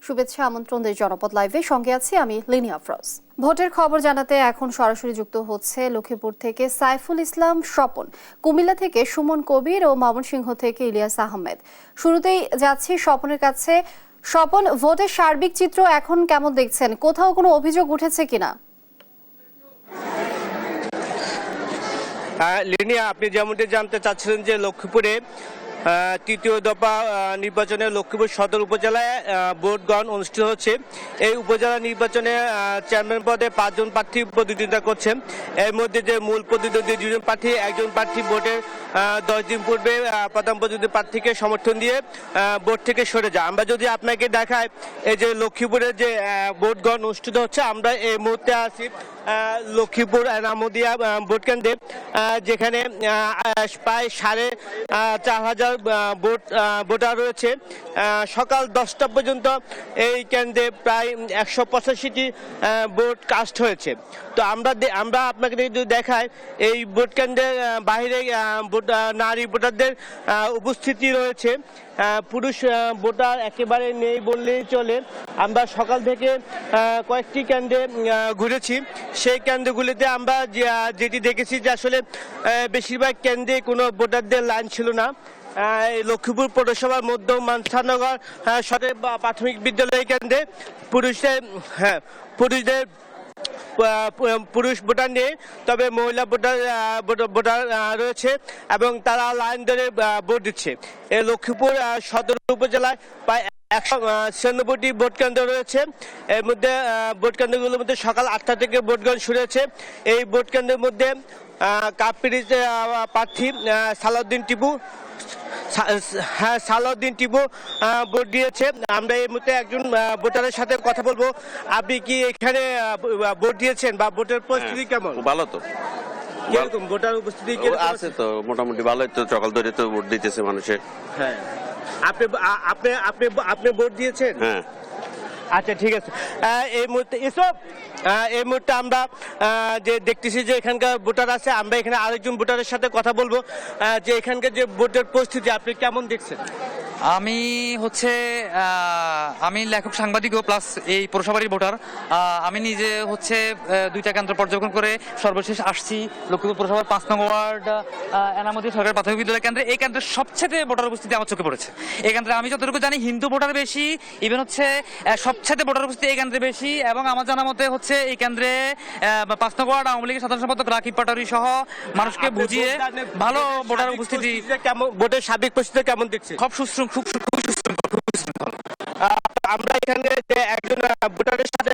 শুভেচ্ছা আমন্ত্রণ দেশ জনপদ লাইভে সঙ্গে আছি আমি লিনি আফরোজ। ভোটের খবর জানাতে এখন সরাসরি যুক্ত হচ্ছে লক্ষ্মীপুর থেকে সাইফুল ইসলাম স্বপন, কুমিল্লা থেকে সুমন কবির ও ময়মনসিংহ থেকে ইলিয়াস আহমেদ। শুরুতেই যাচ্ছি স্বপনের কাছে। স্বপন, ভোটের সার্বিক চিত্র এখন কেমন দেখছেন? কোথাও কোনো অভিযোগ উঠেছে কিনা? লিনিয়া, আপনি যেমনটি জানতে চাচ্ছিলেন যে লক্ষ্মীপুরে তৃতীয় দফা নির্বাচনে লক্ষ্মীপুর সদর উপজেলায় ভোট গ্রহণ অনুষ্ঠিত হচ্ছে। এই উপজেলা নির্বাচনে চেয়ারম্যান পদে 5 জন প্রার্থী প্রতিদ্বন্দ্বিতা করছেন। এর মধ্যে যে মূল প্রতিদ্বন্দ্বী 2 জন প্রার্থী, একজন প্রার্থী ভোটের 10 দিন পূর্বে প্রধান প্রতিদ্বন্দ্বী প্রার্থীকে সমর্থন দিয়ে ভোট থেকে সরে যায়। আমরা যদি আপনাকে দেখাই, এই যে লক্ষ্মীপুরে যে ভোট গ্রহণ অনুষ্ঠিত হচ্ছে, আমরা এই মুহূর্তে আছি লক্ষ্মীপুর নামদিয়া ভোট কেন্দ্রে, যেখানে প্রায় 4,500 ভোটার রয়েছে। সকাল 10টা পর্যন্ত এই কেন্দ্রে প্রায় 185টি ভোট কাস্ট হয়েছে। তো আমরা আপনাকে যদি দেখাই, এই ভোট কেন্দ্রের বাইরে নারী ভোটারদের উপস্থিতি রয়েছে। পুরুষ ভোটার একেবারে নেই বললেই চলে। আমরা সকাল থেকে কয়েকটি কেন্দ্রে ঘুরেছি। সেই কেন্দ্রগুলিতে আমরা যেটি দেখেছি যে আসলে বেশিরভাগ কেন্দ্রে কোনো ভোটারদের লাইন ছিল না। লক্ষ্মীপুর পৌরসভার মধ্যম মানসানগর সরকারি প্রাথমিক বিদ্যালয় কেন্দ্রে পুরুষ ভোটার নেই, তবে মহিলা ভোটার রয়েছে এবং তারা লাইন ধরে ভোট দিচ্ছে। এই লক্ষ্মীপুর সদর উপজেলায় প্রায় 196টি ভোট কেন্দ্র রয়েছে। এর মধ্যে ভোট কেন্দ্রগুলোর মধ্যে সকাল 8টা থেকে ভোট গ্রহণ শুরু হয়েছে। এই ভোট কেন্দ্রের মধ্যে কাপিরিজ প্রার্থী সালাউদ্দিন টিপু ভোট দিয়েছে। আমরা এই মুহূর্তে একজন ভোটারের সাথে কথা বলবো। আপনি কি এখানে ভোট দিয়েছেন বা ভোটের পরিস্থিতি কেমন? ভালো তো, কিরকম ভোটার উপস্থিতি আছে তো, মোটামুটি ভালোই তো, সকাল ধরে তো ভোট দিতেছে মানুষের। হ্যাঁ, আপনি আপনি আপনি আপনি ভোট দিয়েছেন? হ্যাঁ। আচ্ছা, ঠিক আছে। এই মুহূর্তে আমরা যে দেখতেছি যে এখানকার ভোটার আছে, আমরা এখানে আরেকজন ভোটারের সাথে কথা বলবো যে এখানকার যে ভোটের পরিস্থিতি আপনি কেমন দেখছেন। আমি হচ্ছে আমি লেখক সাংবাদিকও প্লাস এই পৌরসভারই ভোটার। আমি নিজে হচ্ছে 2টা কেন্দ্র পর্যবেক্ষণ করে সর্বশেষ আসছি লক্ষ্মীপুর পৌরসভার 5 নং ওয়ার্ড এনামতি সরকারি প্রাথমিক বিদ্যালয় কেন্দ্রে। এই কেন্দ্রের সবচেয়ে ভোটার উপস্থিতি আমার চোখে পড়েছে। এই কেন্দ্রে আমি যতটুকু জানি হিন্দু ভোটার বেশি, ইভেন হচ্ছে সবচেয়ে ভোটার উপস্থিতি এই কেন্দ্রে বেশি। এবং আমার জানা মতে হচ্ছে এই কেন্দ্রে 5 নং ওয়ার্ড আওয়ামী লীগের সাধারণ সম্পাদক রাকিব পাটারি সহ মানুষকে বুঝিয়ে ভালো ভোটার উপস্থিতি। ভোটের সার্বিক পরিস্থিতি কেমন দেখছেন? খুব সুশৃঙ্খল, আমরা এখানে যে একজন ভোটারের সাথে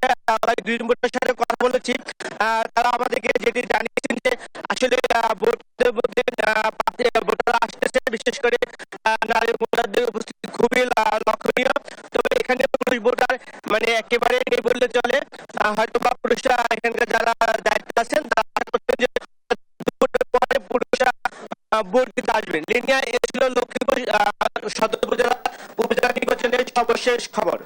2 জন ভোটারের সাথে কথা বলেছি। তারা আমাদেরকে যেটি জানিয়েছেন যে আসলে ভোটের মধ্যে ভোটাররা আসতেছে, বিশেষ করে নারী ভোটারদের উপস্থিতি খুবই লক্ষণীয়। তবে এখানে পুরুষ ভোটার মানে একেবারে নেই বললে চলে। হয়তো বা পুরুষরা এখানকার যারা দায়িত্ব আছেন তারা করছেন যে ভোটের পরে পুরুষরা ভোট দিতে আসবেন। লিনিয়া, এ ছিল লক্ষ্মীপুর সদর উপজেলা নির্বাচনের সর্বশেষ খবর।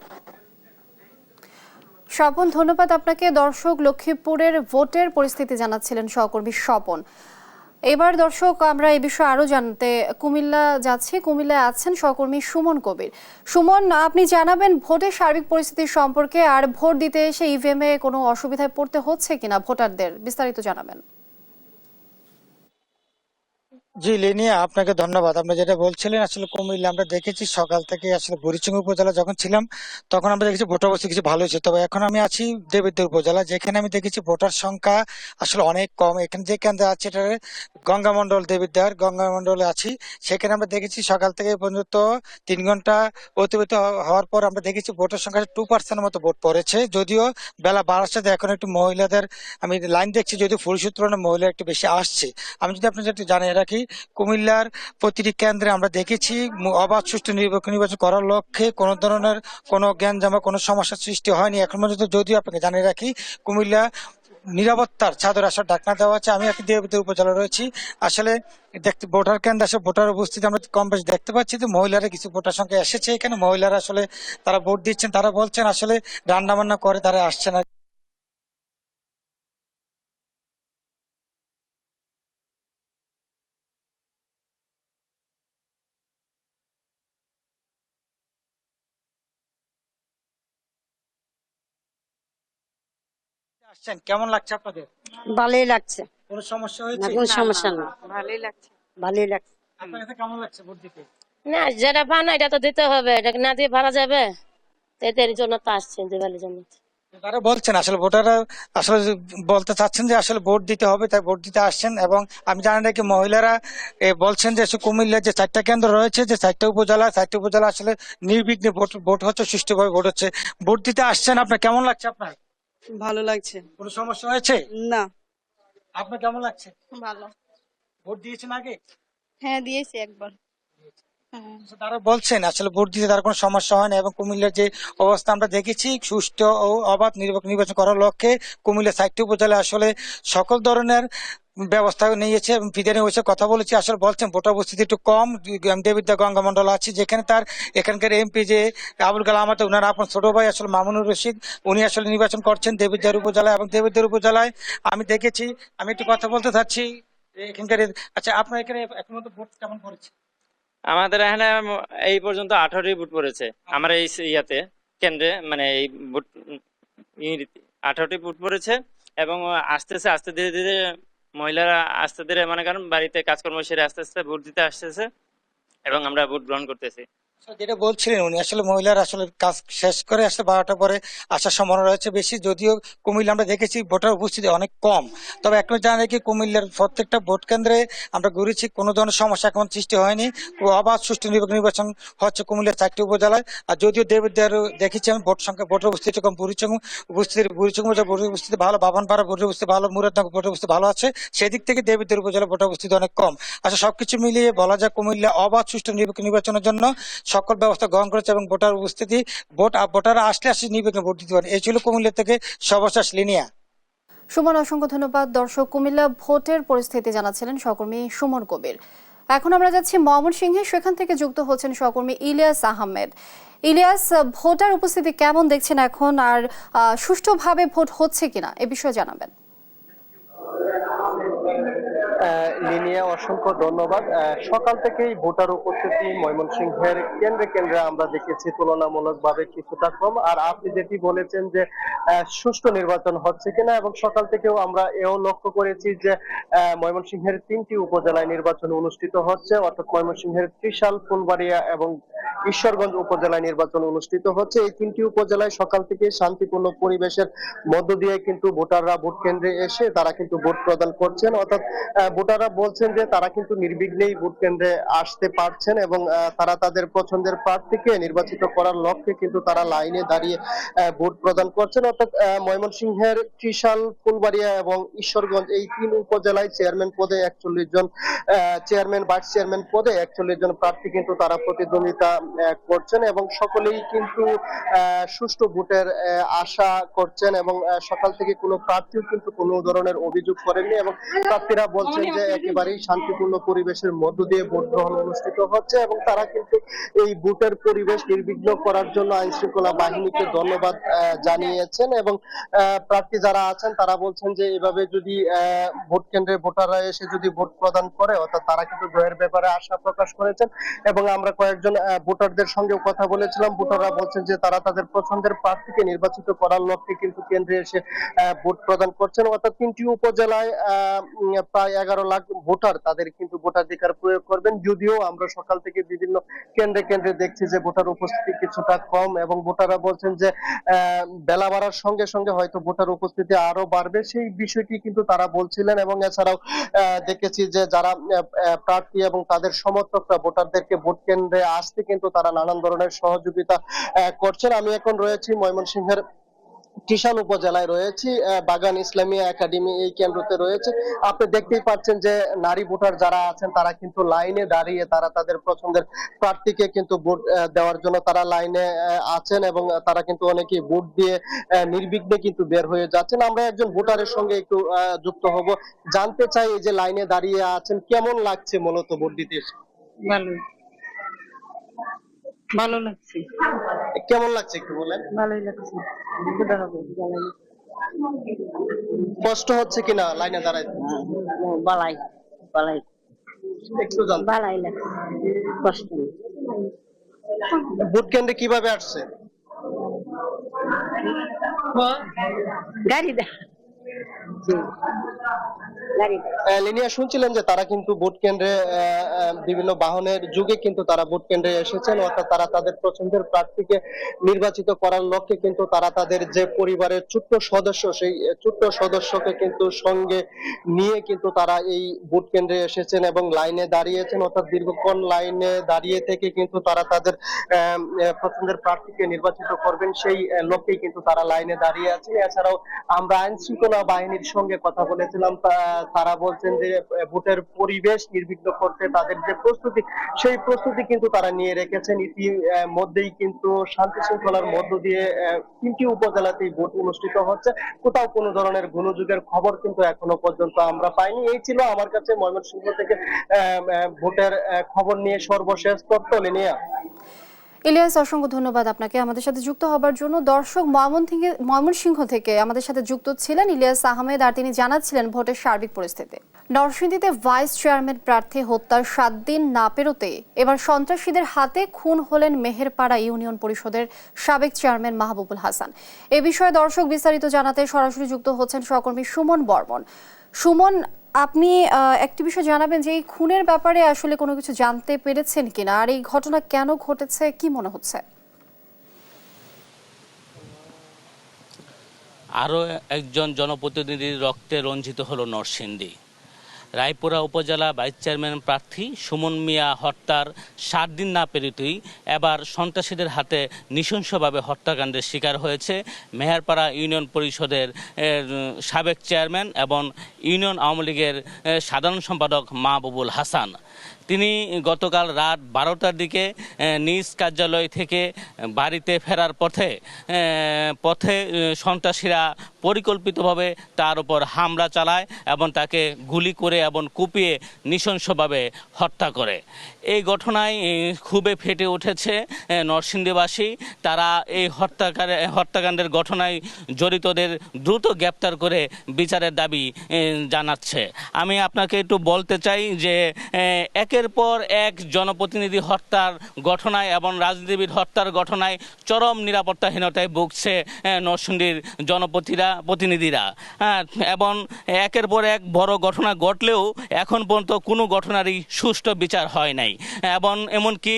স্বপন, ধন্যবাদ আপনাকে। দর্শক, লক্ষ্মীপুরের ভোটের পরিস্থিতি জানাচ্ছিলেন সহকর্মী স্বপন। এবার দর্শক, আমরা এই বিষয়ে আরো জানতে কুমিল্লা যাচ্ছি। কুমিল্লায় আছেন সহকর্মী সুমন কবির। সুমন, আপনি জানাবেন ভোটের সার্বিক পরিস্থিতি সম্পর্কে, আর ভোট দিতে এসে ইভিএমে কোনো অসুবিধায় পড়তে হচ্ছে কিনা ভোটারদের, বিস্তারিত জানাবেন। জি লিনিয়া, আপনাকে ধন্যবাদ। আপনি যেটা বলছিলেন, আসলে কুমিল্লা আমরা দেখেছি সকাল থেকে, আসলে বুড়িচুঙ্গি উপজেলা যখন ছিলাম তখন আমরা দেখেছি ভোটার অবস্থা কিছু ভালো হয়েছে। তবে এখন আমি আছি দেবিদ্বার উপজেলা, যেখানে আমি দেখেছি ভোটার সংখ্যা আসলে অনেক কম। এখানে যে কেন্দ্রে আছে এটা গঙ্গামন্ডল, দেবিদ্বার গঙ্গামন্ডলে আছি। সেখানে আমরা দেখেছি সকাল থেকে পর্যন্ত 3 ঘন্টা অতিবাহিত হওয়ার পর আমরা দেখেছি ভোটার সংখ্যা 2% মতো ভোট পড়েছে। যদিও বেলা 12টার সাথে এখন একটু মহিলাদের আমি লাইন দেখছি, যদিও পুরুষের তুলনায় মহিলা একটু বেশি আসছে। আমি যদি আপনাদের একটু জানিয়ে রাখি, কুমিল্লার প্রতিটি কেন্দ্রে আমরা দেখেছি অবাধ সুষ্ঠু নির্বাচন করার লক্ষ্যে কোনো ধরনের কোনো জ্ঞানজাম বা কোনো সমস্যার সৃষ্টি হয়নি এখন পর্যন্ত। যদিও আপনাকে জানিয়ে রাখি, কুমিল্লা নিরাপত্তার চাদর আসার ডাকনা দেওয়া আছে। আমি এখন দেবীদের উপজেলা রয়েছি। আসলে দেখতে ভোটার কেন্দ্রে আসলে ভোটার উপস্থিতি আমরা কম বেশি দেখতে পাচ্ছি যে মহিলারা কিছু ভোটার সংখ্যা এসেছে এখানে। মহিলারা আসলে তারা ভোট দিচ্ছেন, তারা বলছেন আসলে রান্না বান্না করে তারা আসছে না। আসছেন, কেমন লাগছে আপনাদের? ভালোই লাগছে, কোনো সমস্যা না হয়েছে? কোনো সমস্যা না, ভালোই লাগছে। ভালোই লাগছে। আপনার কাছে কেমন লাগছে ভোট দিতে? না যেটা পান এটা তো দিতে হবে, এটা না দিয়ে পারা যাবে? তো এদের জন্য তো আসছেন দিবালির জন্য। তারা বলছেন আসলে ভোটাররা আসলে বলতে চাচ্ছেন যে আসলে ভোট দিতে হবে, তাই ভোট দিতে আসছেন। এবং আমি জানি নাকি মহিলারা বলছেন যে কুমিল্লার যে 4টা কেন্দ্র রয়েছে, যে 4টা উপজেলা আসলে নির্বিঘ্নে ভোট ভোট হচ্ছে, সুষ্ঠুভাবে ভোট হচ্ছে। ভোট দিতে আসছেন, আপনার কেমন লাগছে? আপনার ভালো লাগছে। কোনো সমস্যা হয়েছে? না, আপনার কেমন লাগছে? ভালো। ভোট দিয়েছেন আগে? হ্যাঁ, দিয়েছি একবার। হ্যাঁ। তারা বলছেন আসলে ভোট দিতে তার কোনো সমস্যা হয় না, এবং কুমিল্লার যে অবস্থা আমরা দেখেছি, সুষ্ঠু ও অবাধ নির্বাচন করার লক্ষ্যে কুমিল্লা 4টি উপজেলা আসলে সকল ধরনের ব্যবস্থা নিয়েছে এবং ফিদানি হয়েছে। কথা বলেছি, আসলে বলছেন ভোটার উপস্থিতি একটু কম। দেবিদ্যা গঙ্গা মন্ডল আছে, যেখানে তার এখানকার এমপি যে আবুল কালাম আহমদ, ওনার আপন ছোট ভাই আসলে মামুনুর রশিদ, উনি আসলে নির্বাচন করছেন দেবিদ্যার উপজেলায়। এবং দেবিদ্যার উপজেলায় আমি দেখেছি, আমি একটু কথা বলতে চাচ্ছি এখানকার। আচ্ছা, আপনার এখানে এখন মতো ভোট কেমন পড়েছে? আমাদের এখানে এই পর্যন্ত 18টি বুথ পড়েছে। আমার এই ইয়াতে কেন্দ্রে, মানে এই বুথ 18টি বুথ পড়েছে। এবং আসতেছে আস্তে ধীরে ধীরে মহিলারা আস্তে ধীরে মনে করেন বাড়িতে কাজকর্ম সেরে আস্তে আস্তে ভোট দিতে আসতেছে, এবং আমরা ভোট গ্রহণ করতেছি। যেটা বলছিলেন উনি, আসলে মহিলারা আসলে কাজ শেষ করে আসলে 12টা পরে আসার সম্ভাবনা রয়েছে বেশি। যদিও কুমিল্লা আমরা দেখেছি ভোটার উপস্থিতি অনেক কম, তবে এখন জানা কি কুমিল্লার প্রত্যেকটা ভোট কেন্দ্রে আমরা ঘুরেছি, কোনো ধরনের সমস্যা এখন সৃষ্টি হয়নি। অবাধ সুষ্ঠু নির্বাচন হচ্ছে কুমিল্লার 4টি উপজেলায়। আর যদিও দেবদার দেখেছি আমি ভোট সংখ্যা, ভোটের উপস্থিতি কম। বুড়িচং ভোটের উপস্থিতি ভালো, বাবানপাড়া ভোটের উপস্থিতি ভালো, মুরাদনগর ভোটের উপস্থিতি ভালো আছে। সেদিক থেকে দেবদার উপজেলা ভোটের উপস্থিতি অনেক কম। আচ্ছা, সবকিছু মিলিয়ে বলা যায় কুমিল্লা অবাধ সুষ্ঠু নির্বাচনের জন্য সকল ব্যবস্থা গ্রহণ করেছে, এবং ভোটার উপস্থিতি ভোটাররা আসলে নির্বিঘ্নে ভোট দিতে পারে। এই ছিল কুমিল্লা থেকে সর্বশেষ লিনিয়া। সুমন, অসংখ্য ধন্যবাদ। দর্শক, কুমিল্লা ভোটের পরিস্থিতি জানাচ্ছিলেন সহকর্মী সুমন কবির। এখন আমরা যাচ্ছি ময়মনসিংহে, সেখান থেকে যুক্ত হচ্ছেন সহকর্মী ইলিয়াস আহমেদ। ইলিয়াস, ভোটার উপস্থিতি কেমন দেখছেন এখন, আর সুষ্ঠুভাবে ভোট হচ্ছে কিনা এ বিষয়ে জানাবেন। লিনিয়া, অসংখ্য ধন্যবাদ। সকাল থেকেই ভোটার উপস্থিতি ময়মনসিংহের কেন্দ্রে কেন্দ্রে আমরা দেখেছি তুলনামূলকভাবে কিছুটা কম। আর আপনি যেটি বলেছেন যে সুষ্ঠু নির্বাচন হচ্ছে কিনা, এবং সকাল থেকেও আমরা এও লক্ষ্য করেছি যে ময়মনসিংহের 3টি উপজেলায় নির্বাচন অনুষ্ঠিত হচ্ছে, অর্থাৎ ময়মনসিংহের ত্রিশাল, ফুলবাড়িয়া এবং ঈশ্বরগঞ্জ উপজেলায় নির্বাচন অনুষ্ঠিত হচ্ছে। এই 3টি উপজেলায় সকাল থেকে শান্তিপূর্ণ পরিবেশের মধ্য দিয়ে কিন্তু ভোটাররা ভোট কেন্দ্রে এসে তারা কিন্তু ভোট প্রদান করছেন, অর্থাৎ ভোটাররা বলছেন যে তারা কিন্তু নির্বিঘ্নেই ভোট কেন্দ্রে আসতে পারছেন, এবং তারা তাদের পছন্দের প্রার্থীকে নির্বাচিত করার লক্ষ্যে কিন্তু তারা লাইনে দাঁড়িয়ে ভোট প্রদান করছেন। অর্থাৎ ময়মনসিংহের ত্রিশাল, ফুলবাড়িয়া এবং ঈশ্বরগঞ্জ এই 3 উপজেলায় চেয়ারম্যান পদে 41 জন, চেয়ারম্যান, ভাইস চেয়ারম্যান পদে 41 জন প্রার্থী কিন্তু তারা প্রতিদ্বন্দ্বিতা করছেন, এবং সকলেই কিন্তু সুষ্ঠু ভোটের আশা করছেন। এবং সকাল থেকে কোনো প্রার্থীও কিন্তু কোনো ধরনের অভিযোগ করেননি, এবং প্রার্থীরা বলছেন যে একেবারেই শান্তিপূর্ণ পরিবেশের মধ্য দিয়ে ভোট গ্রহণ অনুষ্ঠিত হচ্ছে, এবং তারা কিন্তু এই ভোটের পরিবেশ নির্বিঘ্ন করার জন্য আইন শৃঙ্খলা বাহিনীকে ধন্যবাদ জানিয়েছেন। এবং প্রার্থী যারা আছেন তারা বলছেন যে এভাবে যদি ভোট কেন্দ্রে ভোটাররা এসে যদি ভোট প্রদান করে, অর্থাৎ তারা কিন্তু জয়ের ব্যাপারে আশা প্রকাশ করেছেন। এবং আমরা কয়েকজন ভোটারদের সঙ্গে কথা বলেছিলাম, ভোটাররা বলছেন যে তারা তাদের পছন্দের প্রার্থীকে নির্বাচিত করার লক্ষ্যে কিন্তু কেন্দ্রে এসে ভোট প্রদান করছেন। অর্থাৎ 3টি উপজেলায় প্রায় 11 লাখ ভোটার তাদের কিন্তু ভোটাধিকার প্রয়োগ করবেন। যদিও আমরা সকাল থেকে বিভিন্ন কেন্দ্রে কেন্দ্রে দেখছি যে ভোটার উপস্থিতি কিছুটা কম, এবং ভোটাররা বলছেন যে বেলা বাড়ার সঙ্গে সঙ্গে হয়তো ভোটার উপস্থিতি আরো বাড়বে, সেই বিষয়টি কিন্তু তারা বলছিলেন। এবং এছাড়াও দেখেছি যে যারা প্রার্থী এবং তাদের সমর্থকরা ভোটারদেরকে ভোট কেন্দ্রে আসতে কিন্তু তারা নানান ধরনের সহযোগিতা করছেন। আমি এখন রয়েছি ময়মনসিংহের ত্রিশাল উপজেলায়, রয়েছি বাগান ইসলামিয়া একাডেমি এই কেন্দ্রতে রয়েছে। আপনি দেখতেই পাচ্ছেন যে নারী ভোটার যারা আছেন তারা কিন্তু লাইনে দাঁড়িয়ে তারা তাদের পছন্দের প্রার্থীকে কিন্তু ভোট দেওয়ার জন্য তারা লাইনে আছেন, এবং তারা কিন্তু অনেকেই ভোট দিয়ে নির্বিঘ্নে কিন্তু বের হয়ে যাচ্ছেন। আমরা একজন ভোটারের সঙ্গে একটু যুক্ত হব, জানতে চাই এই যে লাইনে দাঁড়িয়ে আছেন কেমন লাগছে মূলত ভোট দিতে এসে? ভালো লাগছে। কেমন লাগছে একটু বলেন। ভালোই লাগছে। কষ্ট হচ্ছে কিনা লাইনে দাঁড়ায়? বালাই বালাই একটু জানতে। বালাই লাগছে, কষ্ট নেই। ভোট কেন্দ্রে কিভাবে আসছে? গাড়ি জি গাড়ি লিনিয়া শুনছিলেন যে তারা কিন্তু ভোট কেন্দ্রে বিভিন্ন বাহনের যুগে কিন্তু তারা ভোট কেন্দ্রে এসেছেন, অর্থাৎ তারা তাদের পছন্দের প্রার্থীকে নির্বাচিত করার লক্ষ্যে কিন্তু তারা তাদের যে পরিবারের ছোট্ট সদস্য, সেই ছোট্ট সদস্যকে কিন্তু সঙ্গে নিয়ে কিন্তু তারা এই ভোট কেন্দ্রে এসেছেন এবং লাইনে দাঁড়িয়েছেন, অর্থাৎ দীর্ঘক্ষণ লাইনে দাঁড়িয়ে থেকে কিন্তু তারা তাদের পছন্দের প্রার্থীকে নির্বাচিত করবেন সেই লক্ষ্যেই কিন্তু তারা লাইনে দাঁড়িয়ে আছে। এছাড়াও আমরা আইন শৃঙ্খলা বাহিনীর সঙ্গে কথা বলেছিলাম, তারা বলছেন যে ভোটের পরিবেশ নির্বিঘ্ন করতে তাদের যে প্রস্তুতি, সেই প্রস্তুতি কিন্তু তারা নিয়ে রেখেছেন। ইতিমধ্যেই কিন্তু শান্তি শৃঙ্খলার মধ্য দিয়ে 3টি উপজেলাতেই ভোট অনুষ্ঠিত হচ্ছে। কোথাও কোনো ধরনের গোলযোগের খবর কিন্তু এখনো পর্যন্ত আমরা পাইনি। এই ছিল আমার কাছে ময়মনসিংহ থেকে ভোটের খবর নিয়ে সর্বশেষ তথ্য। লিনিয়া। ইলিয়াস, অসংখ্য ধন্যবাদ আপনাকে আমাদের সাথে যুক্ত হবার জন্য। দর্শক, ময়মনসিংহ থেকে আমাদের সাথে যুক্ত ছিলেন ইলিয়াস আহমেদ, আর তিনি জানাচ্ছিলেন ভোটের সার্বিক পরিস্থিতি। নরসিংদীতে ভাইস চেয়ারম্যান প্রার্থী হত্যার 7 দিন না পেরোতে এবার সন্ত্রাসীদের হাতে খুন হলেন মেহেরপাড়া ইউনিয়ন পরিষদের সাবেক চেয়ারম্যান মাহবুবুল হাসান। এ বিষয়ে দর্শক বিস্তারিত জানাতে সরাসরি যুক্ত হচ্ছেন সহকর্মী সুমন বর্মন। সুমন, আপনি একটি বিষয় জানাবেন যে এই খুনের ব্যাপারে আসলে কোনো কিছু জানতে পেরেছেন কিনা, আর এই ঘটনা কেন ঘটেছে, কি মনে হচ্ছে? আরও একজন জনপ্রতিনিধির রক্তে রঞ্জিত হলো নরসিংদী। রায়পুরা উপজেলা ভাইস চেয়ারম্যান প্রার্থী সুমন মিয়া হত্যার 7 দিন না পেরিতেই এবার সন্ত্রাসীদের হাতে নৃশংসভাবে হত্যাকাণ্ডের শিকার হয়েছে মেহেরপাড়া ইউনিয়ন পরিষদের সাবেক চেয়ারম্যান এবং ইউনিয়ন আওয়ামী লীগের সাধারণ সম্পাদক মাহবুবুল হাসান। তিনি গতকাল রাত 12টার দিকে নিজ কার্যালয় থেকে বাড়িতে ফেরার পথে সন্ত্রাসীরা পরিকল্পিতভাবে তার উপর হামলা চালায় এবং তাকে গুলি করে এবং কুপিয়ে নৃশংসভাবে হত্যা করে। এই ঘটনায় খুবই ফেটে উঠেছে নরসিংদীবাসী। তারা এই হত্যাকাণ্ডের ঘটনায় জড়িতদের দ্রুত গ্রেপ্তার করে বিচারের দাবি জানাচ্ছে। আমি আপনাকে একটু বলতে চাই যে একের পর এক জনপ্রতিনিধি হত্যার ঘটনায় এবং রাজনীতিবিদ হত্যার ঘটনায় চরম নিরাপত্তাহীনতায় ভুগছে নরসিংদীর জনপ্রতিনিধিরা, এবং একের পর এক বড় ঘটনা ঘটলেও এখন পর্যন্ত কোনো ঘটনারই সুষ্ঠু বিচার হয় নাই, এবং এমনকি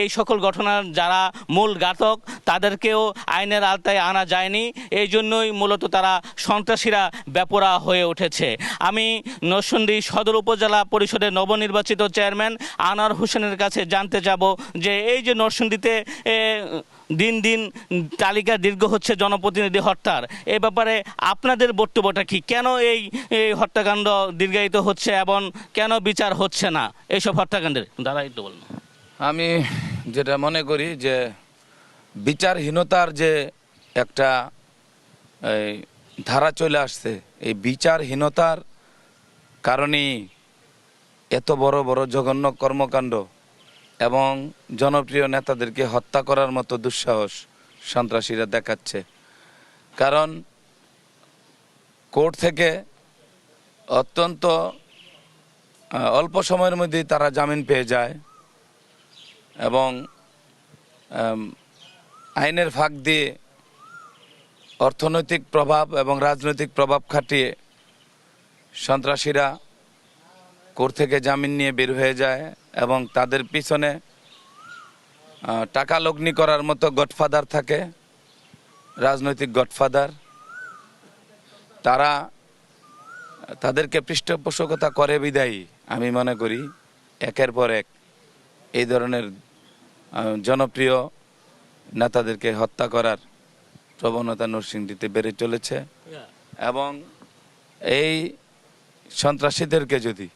এই সকল ঘটনার যারা মূল ঘাতক তাদেরকেও আইনের আওতায় আনা যায়নি। এই জন্যই মূলত তারা সন্ত্রাসীরা বেপরোয়া হয়ে উঠেছে। আমি নরসিংদী সদর উপজেলা পরিষদের নবনির্বাচিত চেয়ারম্যান আনোয়ার হোসেনের কাছে জানতে যাব যে এই যে নরসিংদীতে দিন দিন তালিকা দীর্ঘ হচ্ছে জনপ্রতিনিধি হত্যার, এ ব্যাপারে আপনাদের বক্তব্যটা কি? কেন এই হত্যাকাণ্ড দীর্ঘায়িত হচ্ছে এবং কেন বিচার হচ্ছে না এইসব হত্যাকাণ্ডের? দাদা একটু বলুন। আমি যেটা মনে করি যে বিচারহীনতার যে একটা ধারা চলে আসছে, এই বিচারহীনতার কারণেই এত বড় বড় জঘন্য কর্মকাণ্ড এবং জনপ্রিয় নেতাদেরকে হত্যা করার মতো দুঃসাহস সন্ত্রাসীরা দেখাচ্ছে। কারণ কোর্ট থেকে অত্যন্ত অল্প সময়ের মধ্যেই তারা জামিন পেয়ে যায় এবং আইনের ফাঁক দিয়ে অর্থনৈতিক প্রভাব এবং রাজনৈতিক প্রভাব খাটিয়ে সন্ত্রাসীরা কোর্ট থেকে জামিন নিয়ে বের হয়ে যায় এবং তাদের পিছনে টাকা লগ্নি করার মতো গডফাদার থাকে, রাজনৈতিক গডফাদার। তারা তাদেরকে পৃষ্ঠপোষকতা করে বিদায়ী আমি মনে করি একের পর এক এই ধরনের জনপ্রিয় নেতাদেরকে হত্যা করার প্রবণতা নরসিংদীতে বেড়ে চলেছে। এবং এই সন্ত্রাসীদেরকে যদি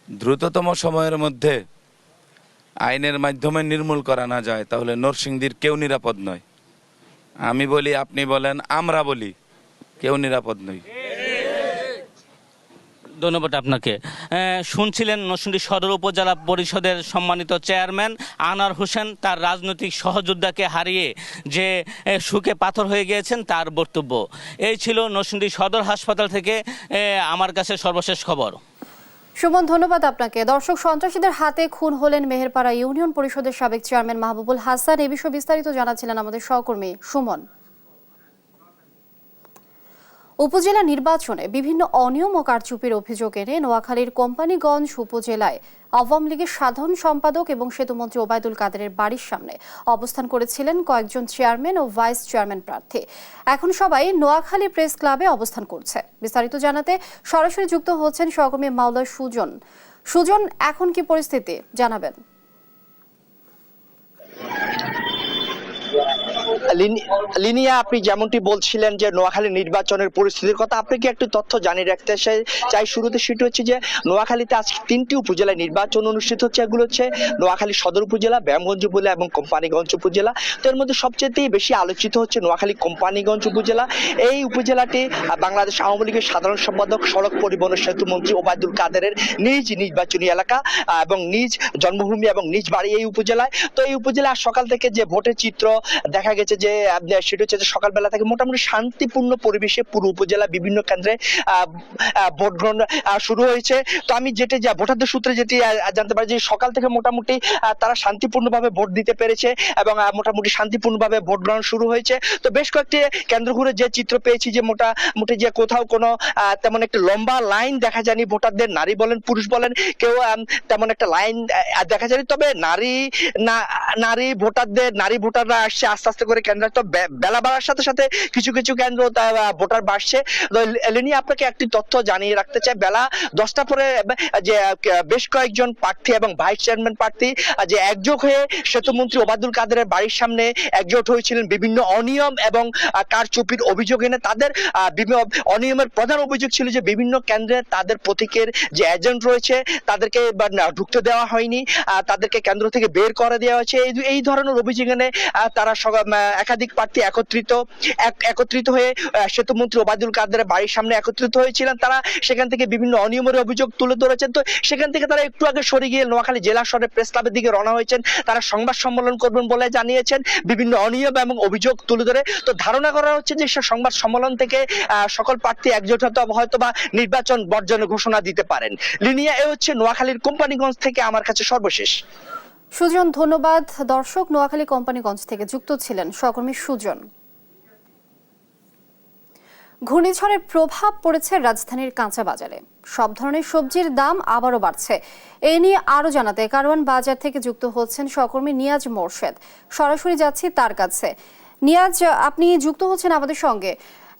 দ্রুততম সময়ের মধ্যে আইনের মাধ্যমে নির্মূল করা না যায় তাহলে নরসিংদীর কেউ নিরাপদ নয়। আমি বলি, আপনি বলেন, আমরা বলি, কেউ নিরাপদ নয়। ধন্যবাদ আপনাকে। শুনছিলেন নরসিংদী সদর উপজেলা পরিষদের সম্মানিত চেয়ারম্যান আনোয়ার হোসেন তার রাজনৈতিক সহযোদ্ধাকে হারিয়ে যে সুখে পাথর হয়ে গিয়েছেন তার বক্তব্য। এই ছিল নরসিংদী সদর হাসপাতাল থেকে আমার কাছে সর্বশেষ খবর। সুমন, ধন্যবাদ আপনাকে। দর্শক, সন্ত্রাসীদের হাতে খুন হলেন মেহেরপাড়া ইউনিয়ন পরিষদের সাবেক চেয়ারম্যান মাহবুবুল হাসান। এই বিষয়ে বিস্তারিত জানাচ্ছিলেন আমাদের সহকর্মী সুমন। উপজেলা নির্বাচনে বিভিন্ন অনিয়ম ও কারচুপির অভিযোগ এনে নোয়াখালীর কোম্পানিগঞ্জ উপজেলায় আওয়ামী লীগের সাধারণ সম্পাদক এবং সেতুমন্ত্রী ওবায়দুল কাদেরের বাড়ির সামনে অবস্থান করেছিলেন কয়েকজন চেয়ারম্যান ও ভাইস চেয়ারম্যান প্রার্থী। এখন সবাই নোয়াখালী প্রেস ক্লাবে অবস্থান করছে। বিস্তারিত জানাতে সরাসরি যুক্ত হচ্ছেন সহকর্মী মাওলা সুজন। সুজন, এখন কি পরিস্থিতি জানাবেন? লিনিয়া, আপনি যেমনটি বলছিলেন যে নোয়াখালী নির্বাচনের পরিস্থিতির কথা, আপনাকে একটু তথ্য জানিয়ে রাখতে চাই। শুরুতে সেটা হচ্ছে যে নোয়াখালীতে আজকে 3টি উপজেলায় নির্বাচন অনুষ্ঠিত হচ্ছে। এগুলো হচ্ছে নোয়াখালী সদর উপজেলা, ব্যায়ামগঞ্জ উপজেলা এবং কোম্পানিগঞ্জ উপজেলা। তো এর মধ্যে সবচেয়ে বেশি আলোচিত হচ্ছে নোয়াখালী কোম্পানিগঞ্জ উপজেলা। এই উপজেলাটি বাংলাদেশ আওয়ামী লীগের সাধারণ সম্পাদক, সড়ক পরিবহন ও সেতু মন্ত্রী ওবায়দুল কাদেরের নিজ নির্বাচনী এলাকা এবং নিজ জন্মভূমি এবং নিজ বাড়ি এই উপজেলায়। তো এই উপজেলায় সকাল থেকে যে ভোটের চিত্র দেখা গেছে যে সেটা হচ্ছে যে সকালবেলা থেকে মোটামুটি শান্তিপূর্ণ পরিবেশে পুরো উপজেলা বিভিন্ন কেন্দ্রে ভোট গ্রহণ শুরু হয়েছে। তো আমি ভোটারদের সূত্রে যেটি জানতে পারি যে সকাল থেকে মোটামুটি তারা শান্তিপূর্ণভাবে ভোট দিতে পেরেছে এবং মোটামুটি শান্তিপূর্ণভাবে ভোট গ্রহণ শুরু হয়েছে। তো বেশ কয়েকটি কেন্দ্র ঘুরে যে চিত্র পেয়েছি যে মোটামুটি যে কোথাও কোনো তেমন একটা লম্বা লাইন দেখা যায়নি ভোটারদের, নারী বলেন পুরুষ বলেন কেউ তেমন একটা লাইন দেখা যায়নি। তবে নারী ভোটাররা আসছে আস্তে আস্তে করে কেন্দ্র। তো বেলা বাড়ার সাথে সাথে কিছু কিছু কেন্দ্র ভোটার বাড়ছে। এলিনি আপনাকে একটি তথ্য জানিয়ে রাখতে চাই, বেলা 10টা পরে যে বেশ কয়েকজন প্রার্থী এবং ভাইস চেয়ারম্যান প্রার্থী যে একজোট হয়ে সেতুমন্ত্রী ওবায়দুল কাদেরের বাড়ির সামনে একজোট হয়েছিলেন বিভিন্ন অনিয়ম এবং কারচুপির অভিযোগ এনে। তাদের অনিয়মের প্রধান অভিযোগ ছিল যে বিভিন্ন কেন্দ্রে তাদের প্রতীকের যে এজেন্ট রয়েছে তাদেরকে ঢুকতে দেওয়া হয়নি, তাদেরকে কেন্দ্র থেকে বের করে দেওয়া হয়েছে। এই ধরনের অভিযোগ এনে তারা একাধিক প্রার্থী একত্রিত হয়ে সেতুমন্ত্রী ওবায়দুল কাদেরের বাড়ির সামনে একত্রিত হয়েছিলেন। তারা সেখান থেকে বিভিন্ন অনিয়মের অভিযোগ তুলে ধরেছেন। তো সেখান থেকে তারা একটু আগে সরে গিয়ে নোয়াখালী জেলা শহরের প্রেস ক্লাবের দিকে রওনা হয়েছেন। তারা সংবাদ সম্মেলন করবেন বলে জানিয়েছেন, বিভিন্ন অনিয়ম এবং অভিযোগ তুলে ধরে। তো ধারণা করা হচ্ছে যে সে সংবাদ সম্মেলন থেকে সকল প্রার্থী একজোট হয়তো বা নির্বাচন বর্জনের ঘোষণা দিতে পারেন। লিনিয়া, এ হচ্ছে নোয়াখালীর কোম্পানিগঞ্জ থেকে আমার কাছে সর্বশেষ। সুজন, ধন্যবাদ। দর্শক, নোয়াখালী কোম্পানিগঞ্জ থেকে যুক্ত ছিলেন সহকর্মী সুজন। ঘূর্ণিঝড়ের প্রভাব পড়েছে রাজধানীর কাঁচা বাজারে। সব ধরনের সবজির দাম আবারও বাড়ছে। এ নিয়ে আরো জানাতে কারওয়ান বাজার থেকে যুক্ত হচ্ছেন সহকর্মী নিয়াজ মোরশেদ। সরাসরি যাচ্ছি তার কাছে। নিয়াজ, আপনি যুক্ত হচ্ছেন আমাদের সঙ্গে।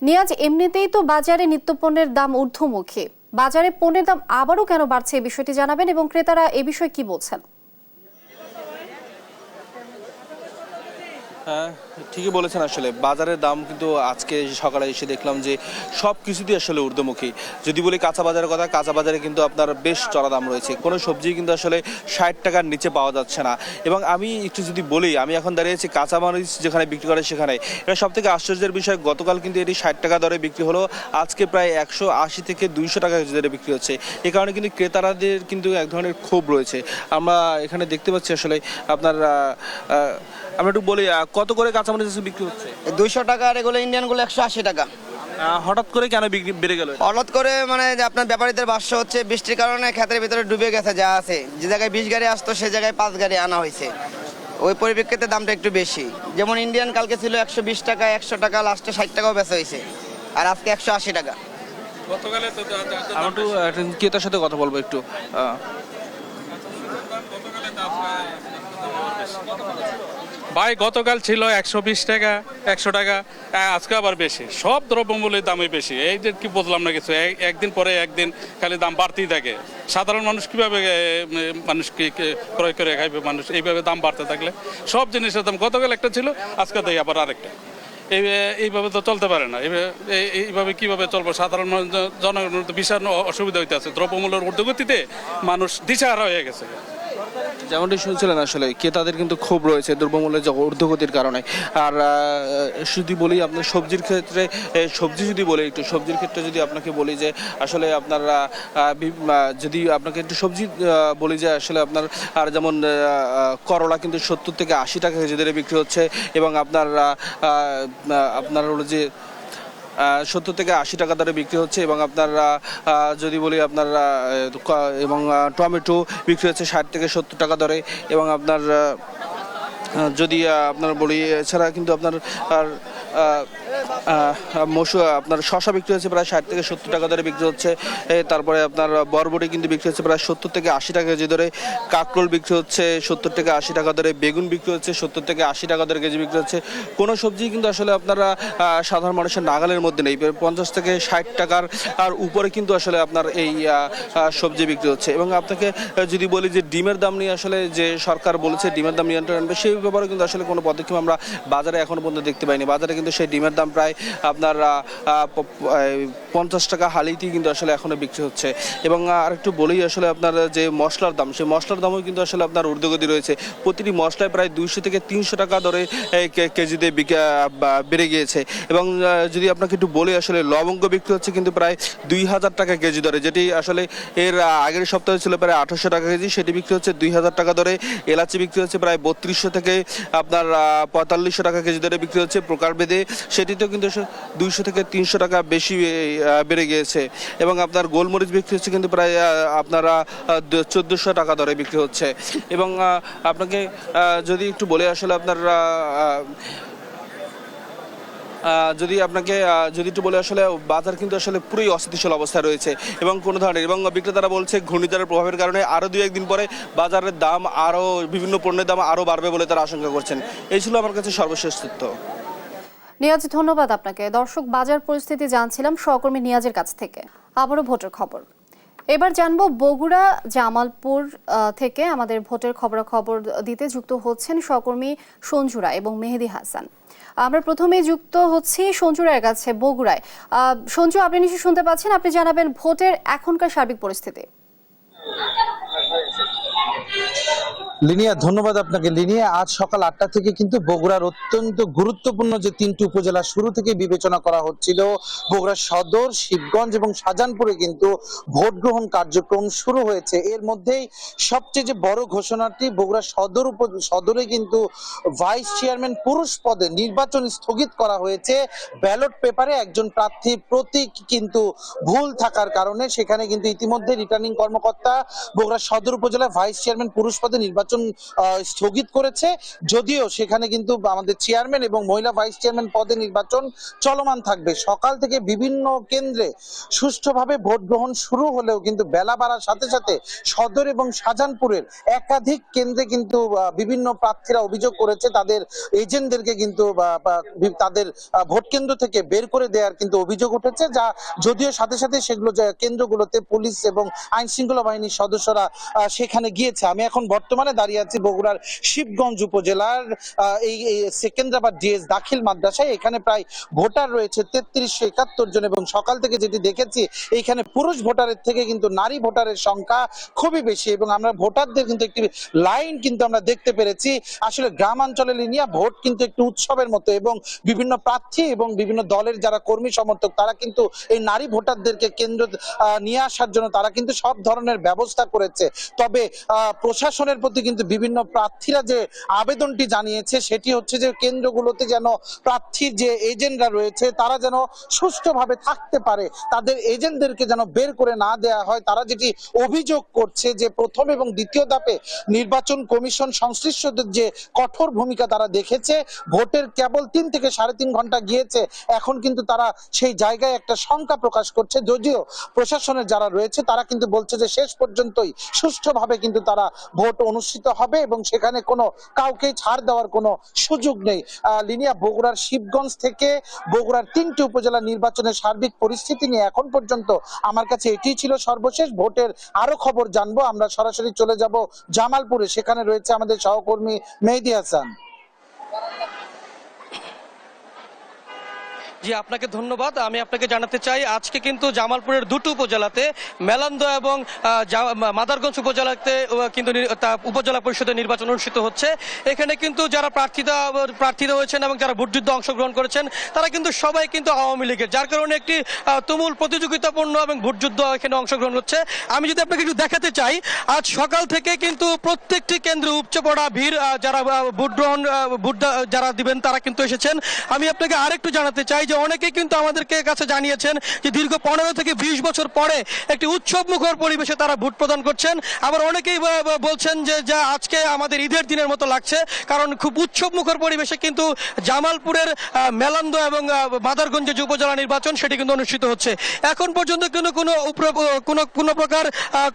নিয়াজ, এমনিতেই তো বাজারে নিত্যপণ্যের দাম ঊর্ধ্বমুখী, বাজারে পণ্যের দাম আবারও কেন বাড়ছে এই বিষয়টি জানাবেন এবং ক্রেতারা এ বিষয়ে কি বলছেন? হ্যাঁ, ঠিকই বলেছেন। আসলে বাজারের দাম কিন্তু আজকে সকালে এসে দেখলাম যে সব কিছুতেই আসলে ঊর্ধ্বমুখী। যদি বলি কাঁচা বাজারের কথা, কাঁচা বাজারে কিন্তু আপনার বেশ চড়া দাম রয়েছে। কোনো সবজি কিন্তু আসলে 60 টাকার নিচে পাওয়া যাচ্ছে না। এবং আমি একটু যদি বলি, আমি এখন দাঁড়িয়েছি কাঁচামরিচ যেখানে বিক্রি করে সেখানে। এটা সব থেকে আশ্চর্যের বিষয়, গতকাল কিন্তু এটি 60 টাকা দরে বিক্রি হলো, আজকে প্রায় 180 থেকে 200 টাকা দরে বিক্রি হচ্ছে। এই কারণে কিন্তু ক্রেতাদের কিন্তু এক ধরনের ক্ষোভ রয়েছে। আমরা এখানে দেখতে পাচ্ছি আসলে আপনার আমরা একটু বলি কত করে কাঁচামরিচ বিক্রি হচ্ছে? 200 টাকা, আর এগুলো ইন্ডিয়ানগুলো 180 টাকা। হঠাৎ করে কেন বিক্রি বেড়ে গেল? হঠাৎ করে মানে যে আপনার ব্যাপারীদের ভাষ্য হচ্ছে বৃষ্টির কারণে ক্ষেতের ভিতরে ডুবে গেছে, যা আছে যে জায়গায় 20 গাড়ি আসতো সে জায়গায় 5 গাড়ি আনা হয়েছে। ওই পরিপ্রেক্ষিতে দামটা একটু বেশি। যেমন ইন্ডিয়ান কালকে ছিল 120 টাকা, 100 টাকা, লাস্টে 60 টাকাও বেচা হয়েছে, আর আজকে 180 টাকা। গতকালে তো আমি একটু ক্রেতার সাথে কথা বলবো একটু। ভাই, গতকাল ছিল 120 টাকা, 100 টাকা, আজকে আবার বেশি। সব দ্রব্যমূল্যের দামই বেশি। এই যে কি বুঝলাম না কিছু, একদিন পরে একদিন খালি দাম বাড়তেই থাকে। সাধারণ মানুষ কিভাবে মানুষকে ক্রয় করে খাইবে? মানুষ এইভাবে দাম বাড়তে থাকলে সব জিনিসের দাম গতকাল একটা ছিল, আজকে দেয় আবার আরেকটা। এইভাবে তো চলতে পারে না। এইভাবে কিভাবে চলবো? সাধারণ জনগণের তো বিশাল অসুবিধা হইতে আছে। দ্রব্যমূল্যের ঊর্ধ্বগতিতে মানুষ দিশাহারা হয়ে গেছে। যেমনটি শুনছিলেন, আসলে ক্রেতাদের কিন্তু ক্ষোভ রয়েছে দ্রব্যমূল্যের ঊর্ধ্বগতির কারণে। আর যদি বলি আপনার সবজির ক্ষেত্রে, সবজির ক্ষেত্রে যদি আপনাকে বলি যে আসলে আপনারা যদি আপনাকে একটু সবজি বলি যে আসলে আপনার আর যেমন করলা কিন্তু 70 থেকে 80 টাকা কেজি দরে বিক্রি হচ্ছে। এবং আপনার হলো যে 70 থেকে 80 টাকা দরে বিক্রি হচ্ছে। এবং আপনারা যদি বলি আপনার এবং টমেটো বিক্রি হচ্ছে 60 থেকে 70 টাকা দরে। এবং আপনার যদি আপনার বলি, এছাড়া কিন্তু আপনার আর আপনার শশা বিক্রি হচ্ছে প্রায় 60 থেকে 70 টাকা দরে বিক্রি হচ্ছে। তারপরে আপনার বরবটি কিন্তু বিক্রি হচ্ছে প্রায় 70 থেকে 80 টাকা কেজি দরে। কাঁকরোল বিক্রি হচ্ছে 70 থেকে 80 টাকা দরে। বেগুন বিক্রি হচ্ছে 70 থেকে 80 টাকা দরে কেজি বিক্রি হচ্ছে। কোনো সবজি কিন্তু আসলে আপনারা সাধারণ মানুষের নাগালের মধ্যে নেই। 50 থেকে 60 টাকার আর উপরে কিন্তু আসলে আপনার এই সবজি বিক্রি হচ্ছে। এবং আপনাকে যদি বলি যে ডিমের দাম নিয়ে আসলে যে সরকার বলেছে ডিমের দাম নিয়ন্ত্রণ আনবে, সেই ব্যাপারে কিন্তু আসলে কোনো পদক্ষেপ আমরা বাজারে এখনো পর্যন্ত দেখতে পাইনি। বাজারে কিন্তু সেই ডিমের দাম প্রায় আপনার 50 টাকা হালিতেই কিন্তু আসলে এখনো বিক্রি হচ্ছে। এবং আরেকটু বলেই আসলে আপনার যে মশলার দাম, সেই মশলার দামও কিন্তু আসলে আপনার ঊর্ধ্বগতি রয়েছে। প্রতিটি মশলায় প্রায় 200 থেকে 300 টাকা দরে কেজিতে বেড়ে গিয়েছে। এবং যদি আপনাকে একটু বলি আসলে লবঙ্গ বিক্রি হচ্ছে কিন্তু প্রায় 2000 টাকা কেজি দরে, যেটি আসলে এর আগের সপ্তাহে ছিল প্রায় 800 টাকা কেজি, সেটি বিক্রি হচ্ছে 2000 টাকা দরে। এলাচি বিক্রি হচ্ছে প্রায় 3200 থেকে আপনার 4500 টাকা কেজি দরে বিক্রি হচ্ছে প্রকারভেদে, সেটিতেও কিন্তু 200 থেকে 300 টাকা বেশি বেড়ে গিয়েছে। এবং আপনার গোলমরিচ বিক্রি হচ্ছে কিন্তু প্রায় আপনারা 1400 টাকা দরে বিক্রি হচ্ছে। এবং আপনাকে যদি একটু বলে আসলে আপনার যদি একটু বলে আসলে বাজার কিন্তু আসলে পুরোই অস্থিতিশীল অবস্থা রয়েছে এবং কোনো ধরনের, এবং বিক্রেতারা বলছে ঘূর্ণিঝড়ের প্রভাবের কারণে আরও 2-1 দিন পরে বাজারের দাম আরও বিভিন্ন পণ্যের দাম আরও বাড়বে বলে তারা আশঙ্কা করছেন। এই ছিল আমার কাছে সর্বশেষ তথ্য। নিয়াজ, ধন্যবাদ আপনাকে। দর্শক, বাজার পরিস্থিতি জানছিলাম সহকর্মী নিয়াজের কাছ থেকে। আবারও ভোটের খবর এবার জানবো। বগুড়া জামালপুর থেকে আমাদের ভোটের খবরাখবর দিতে যুক্ত হচ্ছেন সহকর্মী সঞ্জুরা এবং মেহেদি হাসান। আমরা প্রথমে যুক্ত হচ্ছি সঞ্জুরার কাছে বগুড়ায়। সঞ্জু, আপনি নিশ্চয়ই শুনতে পাচ্ছেন, আপনি জানাবেন ভোটের এখনকার সার্বিক পরিস্থিতি। লিনিয়া, ধন্যবাদ আপনাকে। লিনিয়া, আজ সকাল 8টা থেকে কিন্তু বগুড়ার অত্যন্ত গুরুত্বপূর্ণ যে 3টি উপজেলা শুরু থেকে বিবেচনা করা হচ্ছিল, বগুড়া সদর, শিবগঞ্জ এবং শাহজাহানপুরে কিন্তু ভোট গ্রহণ কার্যক্রম শুরু হয়েছে। এর মধ্যেই সবচেয়ে যে বড় ঘোষণাটি, বগুড়া সদরে কিন্তু ভাইস চেয়ারম্যান পুরুষ পদে নির্বাচন স্থগিত করা হয়েছে। ব্যালট পেপারে একজন প্রার্থীর প্রতীক কিন্তু ভুল থাকার কারণে সেখানে কিন্তু ইতিমধ্যে রিটার্নিং কর্মকর্তা বগুড়া সদর উপজেলা ভাইস চেয়ারম্যান পুরুষ পদে নির্বাচন স্থগিত করেছে। যদিও সেখানে কিন্তু আমাদের চেয়ারম্যান এবং মহিলা ভাইস চেয়ারম্যান পদে নির্বাচন চলমান থাকবে। সকাল থেকে বিভিন্ন কেন্দ্রে সুষ্ঠুভাবে ভোট গ্রহণ শুরু হলেও কিন্তু বেলা বাড়ার সাথে সাথে সদর এবং শাহজাহানপুরের একাধিক কেন্দ্রে কিন্তু বিভিন্ন প্রার্থীরা অভিযোগ করেছে তাদের এজেন্টদেরকে কিন্তু তাদের ভোট কেন্দ্র থেকে বের করে দেওয়ার কিন্তু অভিযোগ উঠেছে, যা যদিও সাথে সাথে সেগুলো কেন্দ্রগুলোতে পুলিশ এবং আইন শৃঙ্খলা বাহিনীর সদস্যরা সেখানে গিয়েছে। আমি এখন বর্তমানে দাঁড়িয়ে আছি বগুড়ার শিবগঞ্জ উপজেলার এই সেকেন্দ্রাবাদ ডিএস দাখিল মাদ্রাসায়। এখানে প্রায় ভোটার রয়েছে 3371 জন এবং সকাল থেকে যেটি দেখেছি এইখানে পুরুষ ভোটারের থেকে কিন্তু নারী ভোটারের সংখ্যা খুবই বেশি। এবং আমরা ভোটারদের কিন্তু একটি লাইন কিন্তু আমরা দেখতে পেরেছি। আসলে গ্রামাঞ্চলে লিনিয়া ভোট কিন্তু একটু উৎসবের মতো এবং বিভিন্ন প্রার্থী এবং বিভিন্ন দলের যারা কর্মী সমর্থক তারা কিন্তু এই নারী ভোটারদেরকে কেন্দ্র নিয়ে আসার জন্য তারা কিন্তু সব ধরনের ব্যবস্থা করেছে। তবে প্রশাসনের প্রতি কিন্তু বিভিন্ন প্রার্থীরা যে আবেদনটি জানিয়েছে সেটি হচ্ছে যে কেন্দ্রগুলোতে যেন প্রার্থীর যে এজেন্টরা রয়েছে তারা যেন সুষ্ঠুভাবে থাকতে পারে, তাদের এজেন্টদেরকে যেন বের করে না দেওয়া হয়। তারা যেটি অভিযোগ করছে যে প্রথম এবং দ্বিতীয় ধাপে নির্বাচন কমিশন সংশ্লিষ্টদের যে কঠোর ভূমিকা তারা দেখেছে, ভোটের কেবল 3 থেকে 3.5 ঘন্টা গিয়েছে, এখন কিন্তু তারা সেই জায়গায় একটা শঙ্কা প্রকাশ করছে। যদিও প্রশাসনের যারা রয়েছে তারা কিন্তু বলছে যে শেষ পর্যন্তই সুষ্ঠুভাবে কিন্তু তারা ভোট অনুষ্ঠিত হবে এবং সেখানে কোনো কাউকে ছাড় দেওয়ার কোনো সুযোগ নেই। লিনিয়া, বগুড়ার শিবগঞ্জ থেকে বগুড়ার 3টি উপজেলা নির্বাচনের সার্বিক পরিস্থিতি নিয়ে এখন পর্যন্ত আমার কাছে এটিই ছিল সর্বশেষ। ভোটের আরো খবর জানবো আমরা সরাসরি চলে যাব জামালপুরে, সেখানে রয়েছে আমাদের সহকর্মী মেহেদি হাসান। জি, আপনাকে ধন্যবাদ। আমি আপনাকে জানাতে চাই আজকে কিন্তু জামালপুরের দুটো উপজেলাতে মেলান্দ এবং মাদারগঞ্জ উপজেলাতে কিন্তু উপজেলা পরিষদের নির্বাচন অনুষ্ঠিত হচ্ছে। এখানে কিন্তু যারা প্রার্থীরা হয়েছেন এবং যারা ভোটযুদ্ধে অংশগ্রহণ করেছেন তারা কিন্তু সবাই কিন্তু আওয়ামী লীগের, যার কারণে একটি তুমুল প্রতিযোগিতাপূর্ণ এবং ভোটযুদ্ধ এখানে অংশগ্রহণ হচ্ছে। আমি যদি আপনাকে একটু দেখাতে চাই, আজ সকাল থেকে কিন্তু প্রত্যেকটি কেন্দ্রে উপচে পড়া ভিড়, যারা ভোট যারা দিবেন তারা কিন্তু এসেছেন। আমি আপনাকে আরেকটু জানাতে চাই যে যে অনেকেই কিন্তু আমাদেরকে কাছে জানিয়েছেন যে দীর্ঘ 15 থেকে 20 বছর পরে একটি উৎসব মুখর পরিবেশে তারা ভোট প্রদান করছেন। আবার অনেকেই বলছেন যে যা আজকে আমাদের ঈদের দিনের মতো লাগছে, কারণ খুব উৎসব মুখর পরিবেশে কিন্তু জামালপুরের মেলান্দহ এবং মাদারগঞ্জে যে উপজেলা নির্বাচন সেটি কিন্তু অনুষ্ঠিত হচ্ছে। এখন পর্যন্ত কিন্তু কোনো প্রকার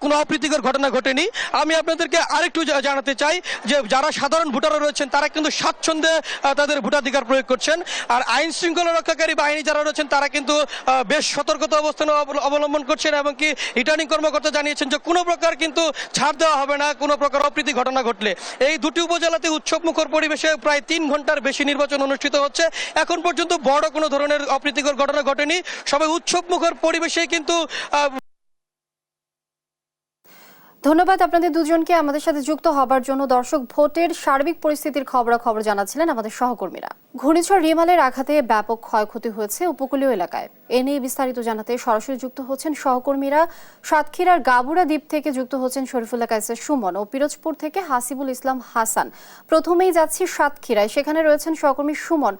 কোনো অপ্রীতিকর ঘটনা ঘটেনি। আমি আপনাদেরকে আরেকটু জানাতে চাই যে যারা সাধারণ ভোটাররা রয়েছেন তারা কিন্তু স্বাচ্ছন্দ্যে তাদের ভোটাধিকার প্রয়োগ করছেন। আর আইন শৃঙ্খলা রক্ষাকারী বাহিনী যারা রয়েছেন তারা কিন্তু বেশ সতর্কতা অবস্থান অবলম্বন করছেন এবং কি রিটার্নিং কর্মকর্তা জানিয়েছেন যে কোনো প্রকার কিন্তু ছাড় দেওয়া হবে না কোনো প্রকার অপ্রীতি ঘটনা ঘটলে। এই দুটি উপজেলাতে উৎসব মুখর পরিবেশে প্রায় 3 ঘন্টার বেশি নির্বাচন অনুষ্ঠিত হচ্ছে। এখন পর্যন্ত বড় কোনো ধরনের অপ্রীতিকর ঘটনা ঘটেনি, সবাই উৎসব মুখর পরিবেশে কিন্তু। ধন্যবাদ আপনাদের দুজনকে আমাদের সাথে যুক্ত হবার জন্য। দর্শক, ভোটের সার্বিক পরিস্থিতির খবরাখবর জানাচ্ছিলেন আমাদের সহকর্মীরা। ঘূর্ণিঝড় রিমালের আঘাতে ব্যাপক ক্ষয়ক্ষতি হয়েছে উপকূলীয় এলাকায়। এ নিয়ে বিস্তারিত জানাতে সরাসরি যুক্ত হচ্ছেন সহকর্মীরা। সাতক্ষীরার গাবুড়া দ্বীপ থেকে যুক্ত হচ্ছেন শরীফুল্লাহ কায়েসের সুমন ও পিরোজপুর থেকে হাসিবুল ইসলাম হাসান। প্রথমেই যাচ্ছি সাতক্ষীরায়, সেখানে রয়েছেন সহকর্মী সুমন।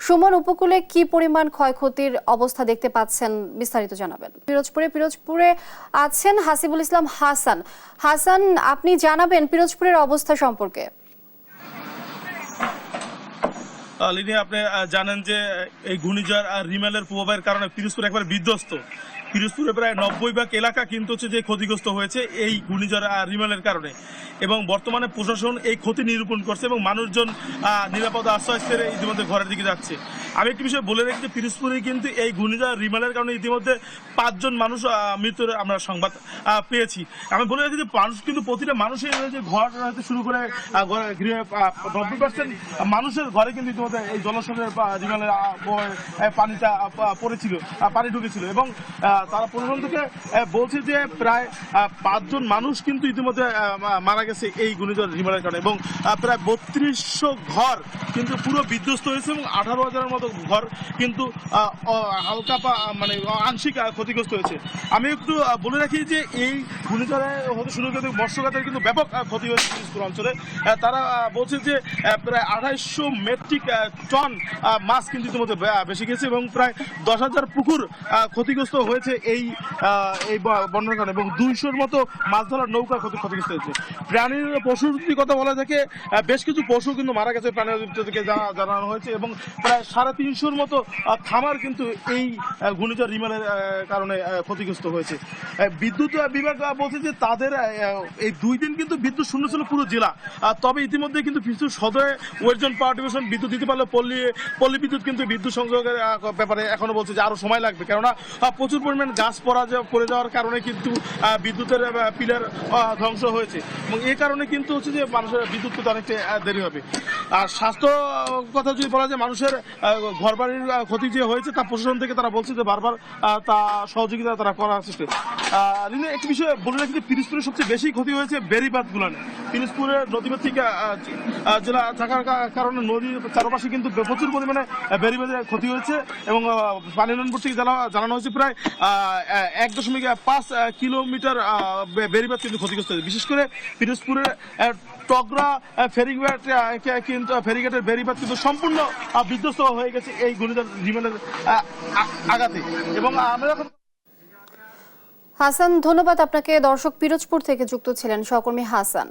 সুমন, উপকূলে কি পরিমাণ ক্ষয়ক্ষতির অবস্থা দেখতে পাচ্ছেন বিস্তারিত জানাবেন। পিরোজপুরে আছেন হাসিবুল ইসলাম হাসান। হাসান, আপনি জানাবেন পিরোজপুরের অবস্থা সম্পর্কে। লিনি, আপনি জানেন যে এই ঘূর্ণিঝড় রিমেলের প্রভাবের কারণে পিরোজপুর একবার বিধ্বস্ত। পিরোজপুরে প্রায় 90 ভাগ এলাকা কিন্তু হচ্ছে যে ক্ষতিগ্রস্ত হয়েছে এই ঘূর্ণিঝড় রিমেলের কারণে, এবং বর্তমানে প্রশাসন এই ক্ষতি নিরূপণ করছে এবং মানুষজন নিরাপদ আশ্রয় ছেড়ে ইতিমধ্যে ঘরের দিকে যাচ্ছে। আমি একটি বিষয় বলে রাখি যে পিরোজপুরে কিন্তু এই ঘূর্ণিঝড় রিমেলের কারণে ইতিমধ্যে 5 জন মানুষ মৃত্যুর আমরা সংবাদ পেয়েছি। আমি বলে রাখি যে মানুষ কিন্তু প্রতিটা মানুষের যে ঘর হতে শুরু করে 90% মানুষের ঘরে কিন্তু ইতিমধ্যে এই জলস্রোতের রিমেলের পানিটা পড়েছিল, পানি ঢুকেছিল, এবং তারা প্রশাসন থেকে বলছে যে প্রায় 5 জন মানুষ কিন্তু ইতিমধ্যে মারা গেছে এই ঘূর্ণিঝড় রিমেলের কারণে, এবং প্রায় 3200 ঘর কিন্তু পুরো বিধ্বস্ত হয়েছে এবং 18,000-এর মতো ঘর কিন্তু হালকা মানে আংশিক ক্ষতিগ্রস্ত হয়েছে। আমি একটু বলে রাখি যে এই ঘূর্ণিঝড়ে হতে শুরু করে মৎস্যখাতের কিন্তু ব্যাপক ক্ষতি হয়েছে পিরোজপুর অঞ্চলে। তারা বলছে যে প্রায় 250 মেট্রিক টন মাছ কিন্তু ইতিমধ্যে বেশি গেছে এবং প্রায় 10,000 পুকুর ক্ষতিগ্রস্ত হয়েছে এই বন্যার কারণে, এবং 200-র মতো মাছ ধরার নৌকা ক্ষতিগ্রস্ত হয়েছে। প্রাণীর পশুর যদি কথা বলা থাকে, বেশ কিছু পশু কিন্তু মারা গেছে প্রাণী অধিদপ্তর থেকে জানানো হয়েছে, এবং প্রায় 350-র মতো খামার কিন্তু এই ঘূর্ণিঝড় রিমেলের কারণে ক্ষতিগ্রস্ত হয়েছে। বিদ্যুৎ বিভাগ বলছে যে তাদের এই 2 দিন কিন্তু বিদ্যুৎ শূন্য ছিল পুরো জেলা, তবে ইতিমধ্যে কিন্তু পিরোজপুর সদরে ওয়েস্ট জোন পাওয়ার ডিভিশন বিদ্যুৎ দিতে পারলে পল্লী বিদ্যুৎ কিন্তু বিদ্যুৎ সংযোগের ব্যাপারে এখনো বলছে যে আরো সময় লাগবে, কেননা প্রচুর পরিমাণ গাছ পড়ে যাওয়ার কারণে কিন্তু বিদ্যুতের পিলার ধ্বংস হয়েছে, এবং এই কারণে কিন্তু হচ্ছে যে মানুষের বিদ্যুৎ কিন্তু অনেকটা দেরি হবে। আর স্বাস্থ্য কথা যদি বলা যায়, মানুষের ঘরবাড়ির ক্ষতি যে হয়েছে তা প্রশাসন থেকে তারা বলছে যে বারবার তা সহযোগিতা তারা করার চেষ্টা। একটি বিষয় বলে রাখি যে পিরোজপুরের সবচেয়ে বেশি ক্ষতি হয়েছে বেড়িবাঁধগুলো। পিরোজপুরের নদীভিত্তিক জেলা থাকার কারণে নদীর চারপাশে কিন্তু প্রচুর পরিমাণে বেড়িবাঁধের ক্ষতি হয়েছে, এবং পানি উন্নয়ন বোর্ড থেকে জানানো হয়েছে প্রায় 1.5 কিলোমিটার বেড়িবাঁধ কিন্তু ক্ষতিগ্রস্ত হয়েছে। বিশেষ করে পিরোজপুরের টগরা ফেরিঘাটের বেড়িবাঁধ কিন্তু সম্পূর্ণ বিধ্বস্ত হয়ে গেছে এই ঘূর্ণিঝড় রিমেলের আঘাতে। এবং আমরা হাসান, ধন্যবাদ আপনাকে। দর্শক, পিরোজপুর থেকে যুক্ত ছিলেন সহকর্মী হাসান।